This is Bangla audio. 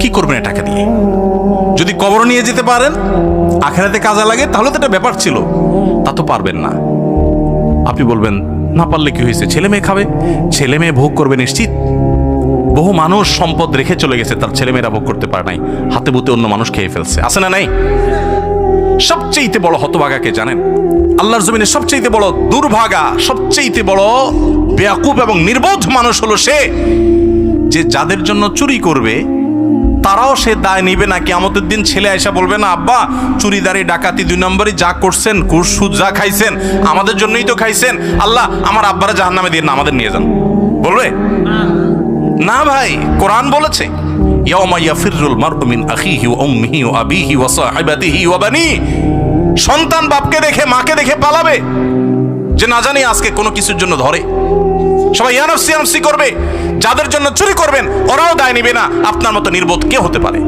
কি করবেন এই টাকা দিয়ে? যদি কবর নিয়ে যেতে পারেন, আখেরাতে কাজে লাগে, তাহলে তো একটা ব্যাপার ছিল। তা তো পারবেন না। আপনি বলবেন না পারলে কি হয়েছে, ছেলে মেয়ে খাবে, ছেলে মেয়ে ভোগ করবে নিশ্চিত। বহু মানুষ সম্পদ রেখে চলে গেছে, তার ছেলে মেয়েরা ভোগ করতে পারে নাই, হাতে বুতে অন্য মানুষ খেয়ে ফেলছে, আছে না নাই? সবচেয়ে বড় হতভাগাকে জানেন? আল্লাহর জমিনে সবচেয়ে বড় দুর্ভাগা, সবচেয়ে বড় বেয়াকুব এবং নির্বোধ মানুষ হলো সে, যে যাদের জন্য চুরি করবে তারাও সে দায় নিবে না। কিয়ামতের দিন ছেলে আয়সা বলবে না, আব্বা চুরিদারি ডাকাতি 2 নম্বরই যা করছেন, ঘুষ সুদ যা খাইছেন আমাদের জন্যই তো খাইছেন, আল্লাহ আমার আব্বারা জাহান্নামে দিয়ে না, আমাদের নিয়ে যান। বলবে না ভাই, কোরআন বলেছে ইয়াউমা ইয়াফিরুল মারউ মিন আখিহি ওয়া উম্মিহি ওয়া আবিহি ওয়া সাহিবাতিহি ওয়া বানি। সন্তান বাপকে দেখে মাকে দেখে পালাবে, যে না জানি আজকে কোনো কিছুর জন্য ধরে। সবাই ইয়ানফসি করবে। যাদের জন্য চুরি করবেন ওরাও দায় নিবে না। আপনার মতো নির্বোধ কে হতে পারে?